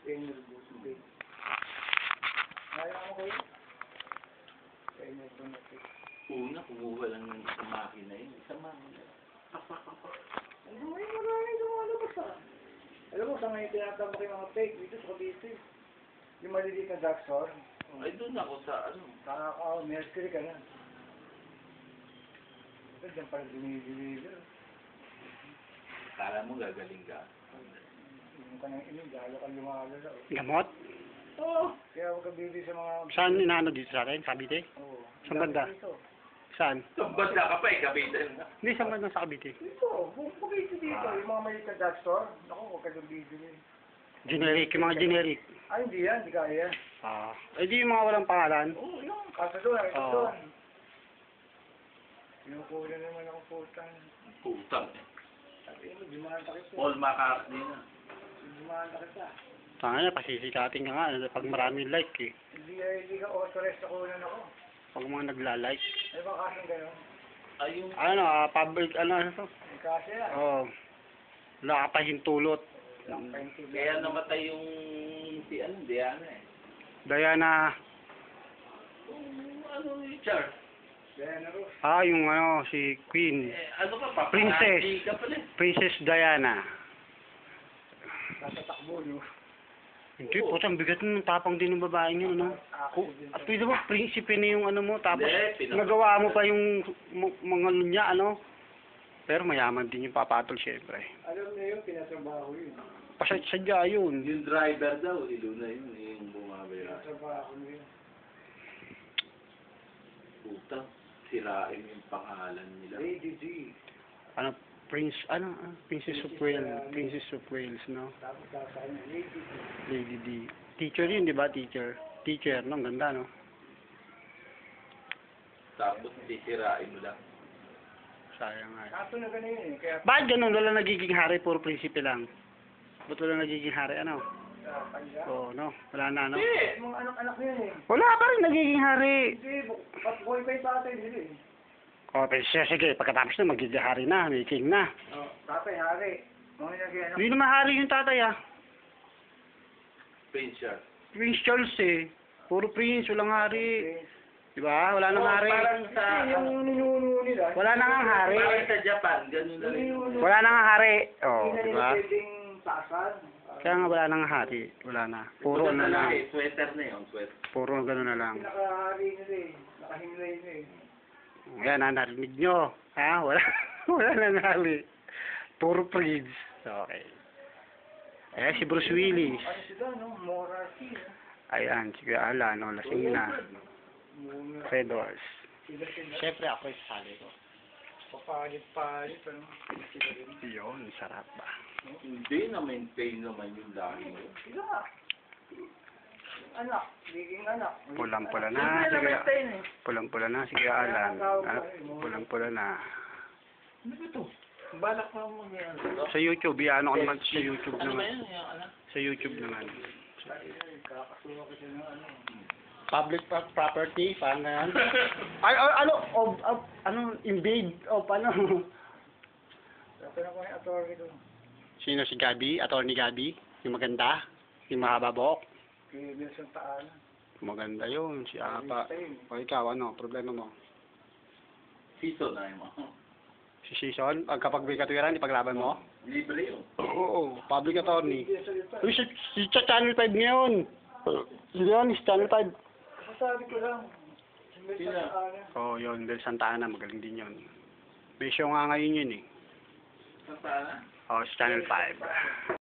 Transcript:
Enerbus. Kaya mo kayo? Enerbus. Una, kumuha lang ng sa makina yun. Isang makina. Ano mo yung maraming lumalabas ah. Alam mo, sa ngayon tinatambak yung mga fake dito sa Cavite. Yung maliliit na dark store. Ay, doon ako sa ano. Nakaka, mercury ka na. Ito, dyan pala dumidiliver. Kala mo gagaling ka. Yung ka nang inig, halo ka lumalala. Gamot? Oo. Kaya huwag ka bili sa mga... Saan inaano dito sa atin? Cavite? Oo. Saan banda? Dito. Saan? Banda ka pa eh, kapitan. Hindi, saan banda sa Cavite? Dito. Bukit dito. Yung mga maliit na dark store. Naku, huwag ka dumidili. Generic, yung mga generic. Ay, hindi yan. Hindi kaya. Di yung mga walang pangalan. Oo, yun. Kaso doon, ito Oo. doon. Pinukuha naman ako putang. Putang eh. Sabi mo, dimanda kita. Paul McCartney na. Dimanda kita. Tanga niya, pasisikating ka nga pag maraming like eh. Hindi ka authorized na kunan ako. Pag mga nagla-like. Ay ba kasong gano'n? Ay, yung... Ano, public, ano to? May kasi yan. Oo. Wala ka pa hintulot. Kaya namatay yung... si ano, Diana eh. Diana, Ano yung Charles? Diana Ross. yung ano, si Queen. Ano ka pa? Princess. Parati ka pala. Princess Diana. Tatatakbo, no? Hindi, putang bigat ng tapang din ng babaeng yun, ano? At pwede mo, prinsipe na yung ano mo, tapos Hindi, nagawa mo pa yung mga niya, ano? Pero mayaman din yung papatol, syempre. Alam niyo yun, pinatrabaho yun. Pasadya yun. Yung driver daw, si Luna yun, yung bumabaya. Pinatrabaho niyo yun. Puta, sirain yung pangalan nila. Lady G. Ano, Princess of Wales, no? Tapos sa kanya, Lady G. Lady D. Teacher yun, di ba? Teacher, no? Ang ganda, no? Tapos sisirain mo lang. Sayang nga. Kaso na ganun yun eh. Kaya Bakit ganun? Wala nagiging hari, puro prinsipe lang. Ba't wala nagiging hari, ano? kanya. Oo, no? Wala na, no? Hindi, mga anak-anak niya eh. Wala pa rin nagiging hari. Hindi, boy pa yung tatay nila eh. Pero sige, pagkatapos na, magiging hari na, may king na. Oh, tatay, hari. Mga naging Hindi naman hari yung tatay, ah. Prince Charles. Prince Charles, eh. Puro prince, walang hari. Di ba? Wala nang hari. Parang sa... Yung ninuno nila. Wala nang ang hari. Parang sa Japan, ganun na rin. Wala nang ang hari. Oo, Hindi na di nila ba? pwedeng tasan. Kaya nga wala nang hari. Wala na. Puro Puro na lang. Sweater na yun, sweater. Puro gano'n na lang. Pinakahari nila eh. Nakahimlay nila eh. Yan, narinig nyo. Ha? Wala. Wala nang hari. Puro prince. Okay. Si Bruce Willis. Ano sila, no? Monarchy. Ayan, si Kuya Alan, no? Lasing na. Monarchy. Red Horse. Sila. Siyempre ako isali ko. Papalit-palit. Ano? Sila rin. Yun, sarap ba? Hindi na-maintain naman yung lahi mo. Sila. Anak. Biging anak. Pulang-pula Hindi na. Sige. na-maintain eh. Pulang-pula na si Kuya Alan. Pulang-pula na. Ano ba ito? Balak na mo yan. Sa YouTube, ano ko naman sa YouTube Ano ba naman. yan? Yung ano? Sa YouTube naman. Kakasuwa kasi ng ano. Public property, paano yan? Invade of ano? Tatanong ko yung authority doon. Sino si Gabi? Attorney Gabi? Yung maganda? Yung mahaba buhok? Kay Wilson Taan. Maganda yun, si Apa. O ikaw, ano? Problema mo? Season na yun mo. Si Season? Kapag may katwiran, ipaglaban mo? Libre yun. Oo, public attorney. Uy, si Channel 5 ngayon. Yun, si Channel 5. Masasabi ko lang. Si Wilson Sino? Taan. Oo, yun. Del Santa Ana, magaling din yun. May show nga ngayon yun eh. Saan na? Oo, si Channel 5.